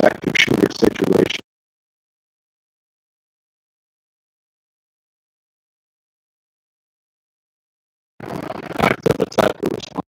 active shooter situation. Active attacker response.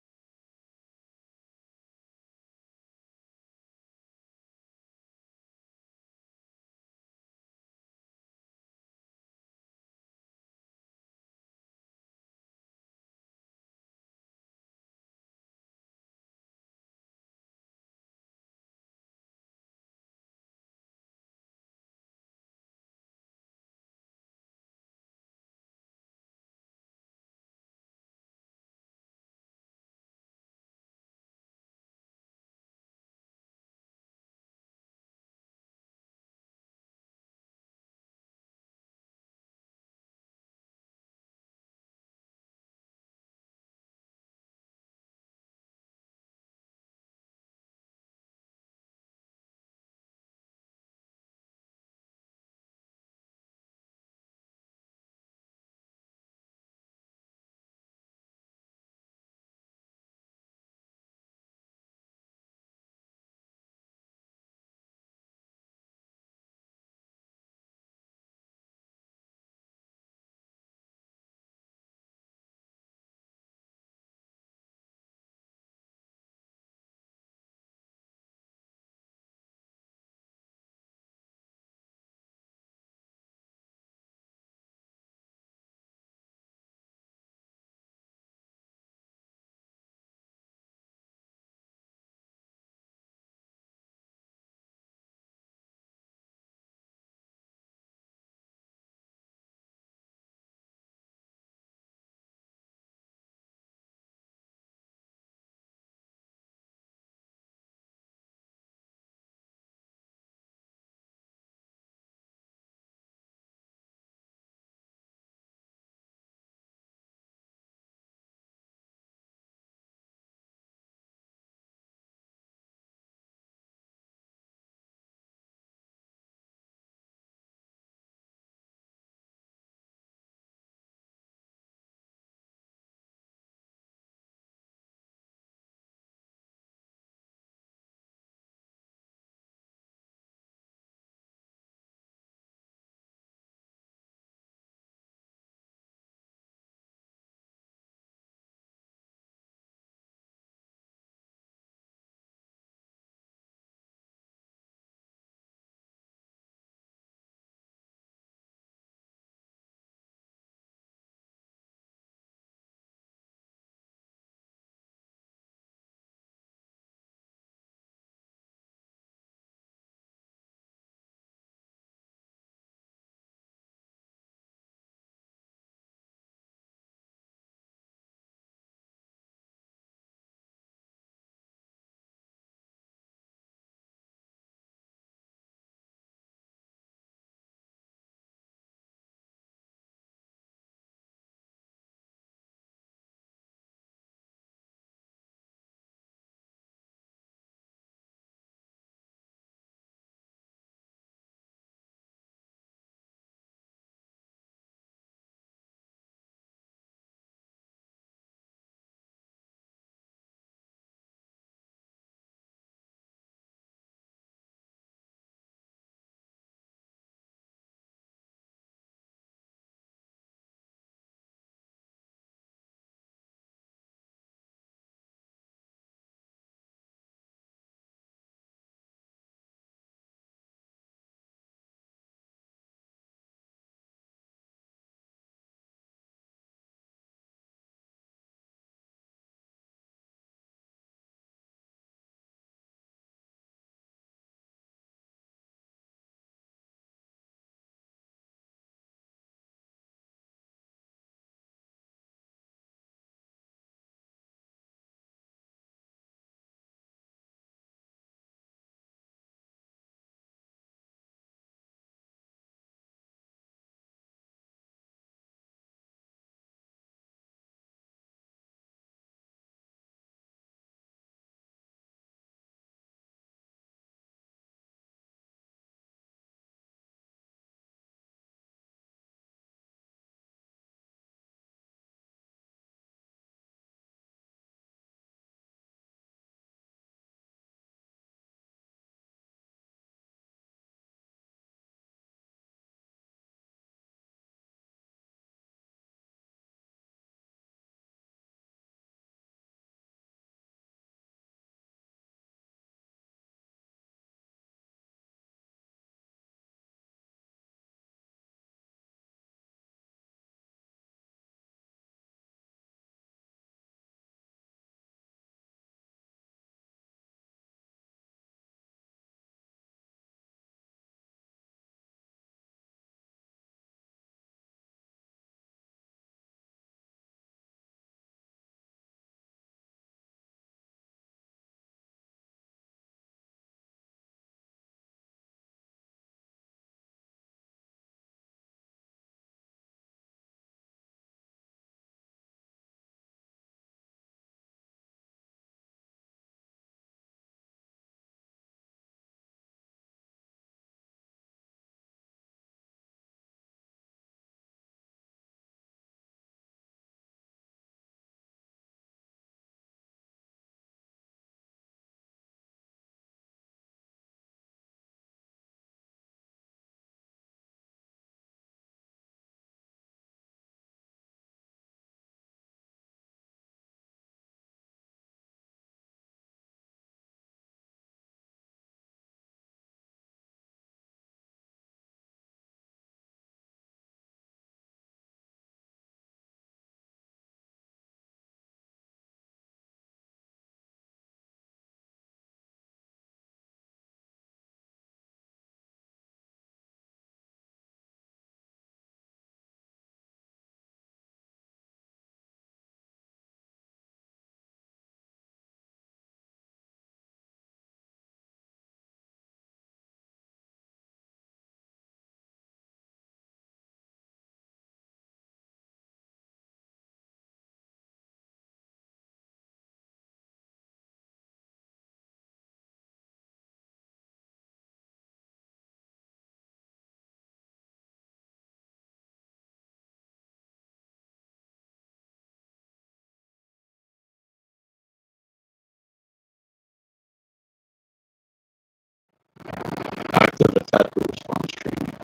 attacker response training,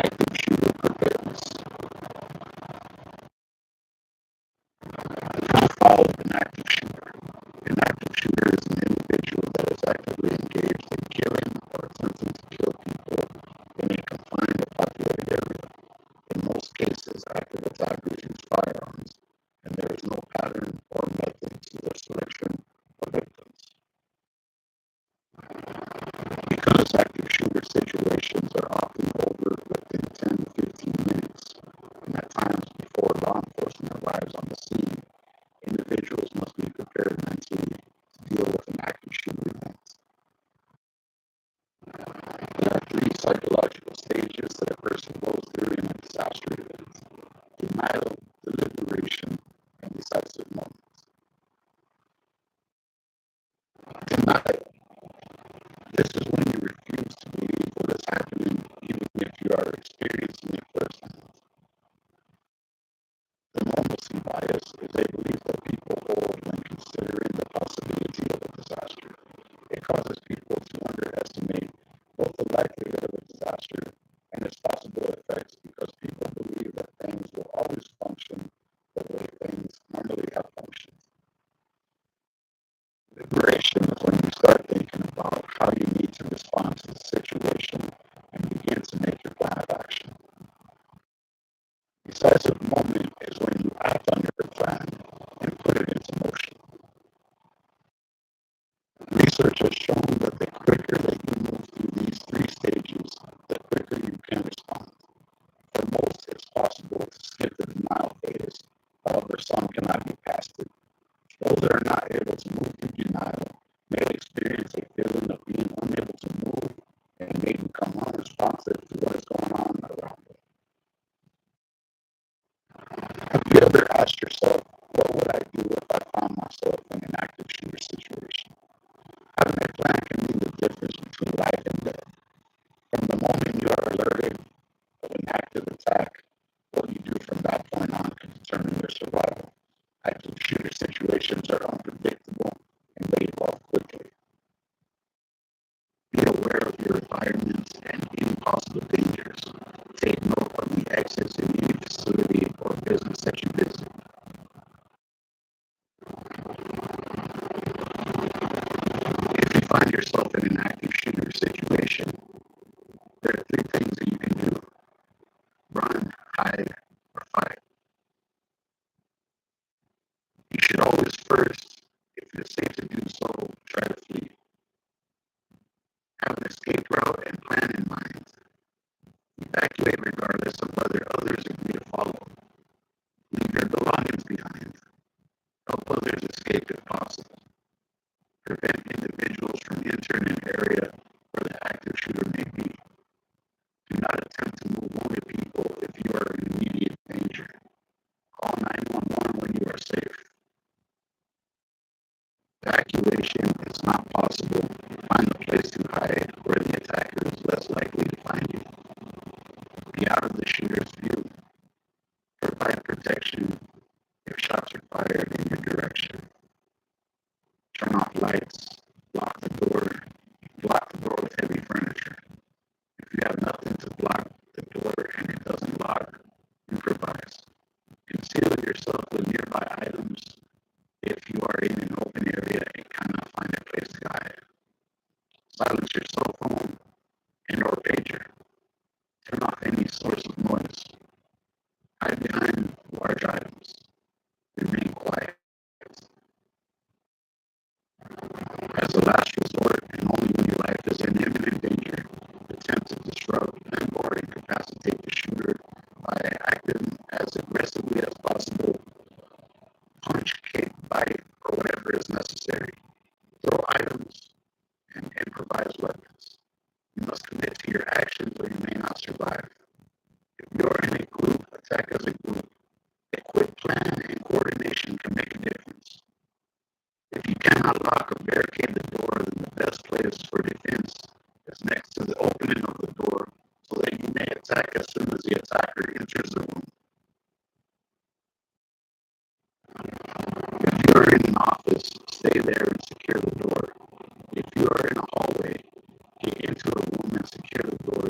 active shooter preparedness. The profile of an active shooter. An active shooter is an individual that is actively engaged in killing or attempting to kill people in a confined or populated area. In most cases, active attackers use firearms, and there is no pattern or method to their selection of victims. Because active shooter situations are often over within 10 to 15 minutes, and at times before law enforcement arrives on the scene, individuals must be prepared mentally to deal with an active shooter event. There are three psychological stages that a person goes through in a disaster event: denial, deliberation, and decisive moments. Denial. This is when you refuse to believe what is happening, even if you are experiencing it firsthand. The normalcy bias is a belief that people hold when considering the possibility of a disaster. It causes people to underestimate both the likelihood of a disaster and its possible effects because people believe that things will always function the way things normally have functioned. Liberation is when you start thinking about how you need to respond to the situation and begin to make your plan of action. Decisive moment is when you act on your plan and put it into motion. Research has shown that the quicker that you move through these three stages, the quicker you can respond. For most, it's possible to skip the denial phase. However, some cannot get past it. Those that are not able to move through denial may experience a feeling of being unable to move and may become unresponsive to what is going on around them. Have you ever asked yourself, what would I do if I found myself in an active shooter situation? Having a plan can mean the difference between life and death. From the moment you are alerted of an active attack, what you do from that point on can determine your survival. Active shooter situations are unpredictable and they evolve quickly. Be aware of your environment and any possible dangers. Take note of the exits in any facility or business that you visit. If you find yourself in an active shooter situation, there are three things that you can do: run, hide, or fight. You should always first, if it is safe to do so, try to flee. Have an escape route and plan in mind. Evacuate regardless of whether others agree to follow. Leave your belongings behind. Help others escape if possible. Prevent individuals from entering an area where the active shooter may be. Do not attempt to move wounded people if you are in immediate danger. Call 911 when you are safe. Evacuation is not possible. Find a place to hide where the attacker is less likely to find you. Be out of the shooter's view. Provide protection if shots are fired in your direction. Turn off lights. Lock the door. Block the door with heavy furniture. If you have nothing to block the door and it doesn't lock, improvise. Conceal yourself with nearby items. If you are in an open area and cannot find a place to hide, silence your cell phone and or pager. Turn off any source of noise. Hide behind large items. Remain quiet. As a last resort, and only when your life is in imminent danger, attempt to disrupt and or incapacitate the shooter by acting as aggressively as possible. Punch, kick, bite, or whatever is necessary. Throw items and improvise weapons. You must commit to your actions or you may not survive. If you are in a group, attack as a group. A quick plan and coordination can make a difference. If you cannot lock or barricade the door, then the best place for defense is next to the opening of the door so that you may attack as soon as the attacker enters the room. If you are in an office, stay there and secure the door. If you are in a hallway, get into a room and secure the door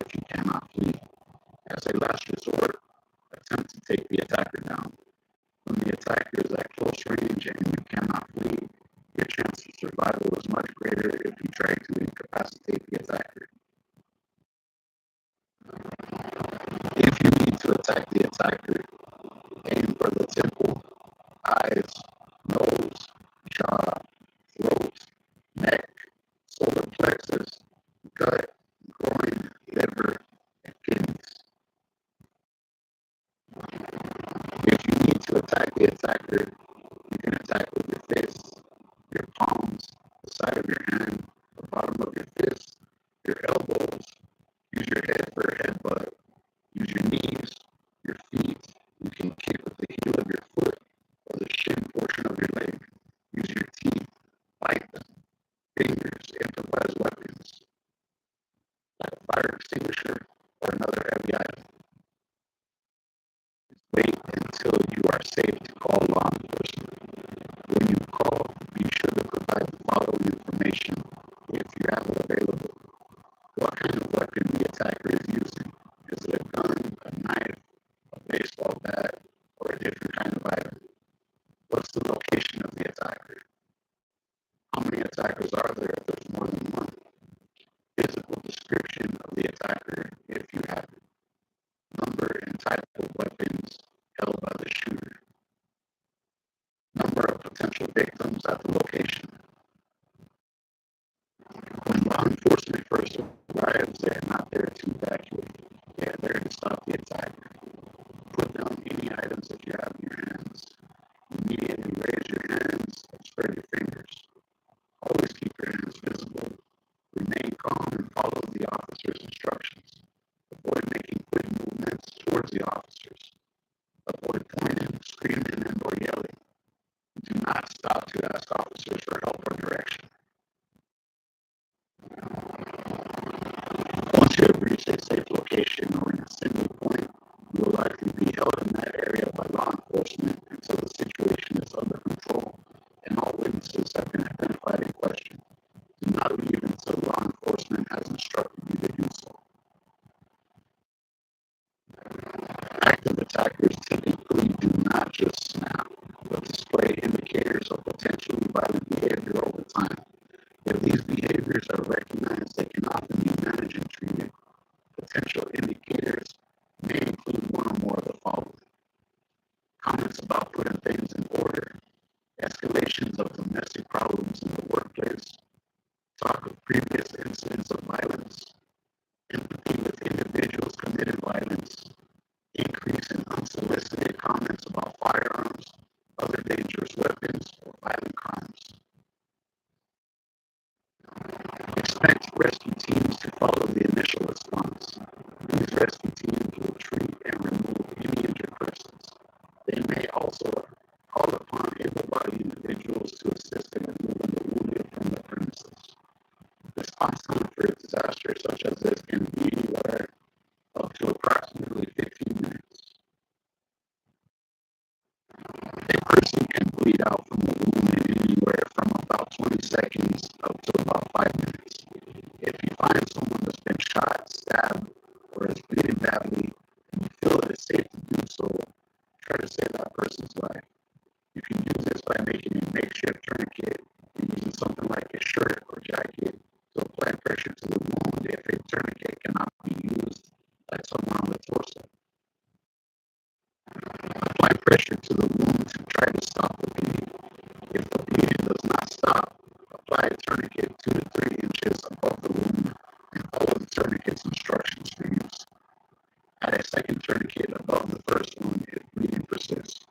As a last resort, attempt to take the attacker down. When the attacker is at close range and you cannot flee, your chance of survival is much greater if you try to incapacitate the attacker. If you need to attack the attacker, aim for the temple, eyes, nose, jaw, throat, neck, solar plexus, gut, groin, liver, and kidneys. If you need to attack the attacker, you can attack with your fists, your palms, the side of your hand, the bottom of your fist, your elbows. Use your head for a headbutt. Use your knees, your feet. You can kick with the heel of your foot or the shin portion of your leg. Use your teeth, bite them. Fingers, improvise weapons like a fire extinguisher or another heavy item. Wait until you are safe to call law enforcement. When you call, be sure to provide the following information if you have it available. What kind of weapon the attacker is using? Is it a gun, a knife, a baseball bat, or a different kind of item? What's the location of the attacker? How many attackers are there if there's more than one? Physical description of the attacker if you have it. Number and type of weapons held by the shooter. Number of potential victims at the location. When law enforcement first arrives, they are not there to evacuate. They are there to stop the attacker. Put down any items that you have in your hands. Immediately raise your hands and spread your fingers. Always keep your hands visible. Remain calm and follow the officer's instructions. Avoid making quick movements towards the officers. Avoid pointing, screaming, and or yelling. Do not stop to ask officers for help or direction. Once you have reached a safe location or an assembly point, you will likely be held in that area by law enforcement until the situation is under control and all witnesses have been identified and questioned. Do not leave until law enforcement has instructed you to do so. Active attackers typically do not just snap, but display indicators of potentially violent behavior over time. If these behaviors are recognized, they can often be managed and treated. Potential indicators may include one or more of the following. Comments about putting things in order, escalations of domestic problems in the workplace, talk of previous incidents of violence, empathy with individuals committed violence, increase in unsolicited comments about firearms, other dangerous weapons, or violent crimes. Expect rescue teams to follow the initial response. These rescue teams will treat and remove any injured persons. They may also call upon able-bodied individuals to assist in removing the wounded from the premises. Response time for a disaster such as this can be anywhere up to approximately 15 minutes. A person can bleed out from a wound in anywhere from about 20 seconds up to about 5 minutes. If you find someone that's been shot, stabbed, or is bleeding badly, and you feel it is safe to do so, try to save that person's life. You can do this by making a makeshift tourniquet and using something like a shirt or jacket to apply pressure to the wound if a tourniquet cannot be used, like somewhere on the torso. Apply pressure to the wound to try to stop the bleeding. If the bleeding does not stop, apply a tourniquet 2 to 3 inches above the wound and follow the tourniquet's instructions for use. Add a second tourniquet above the first one if bleeding persists.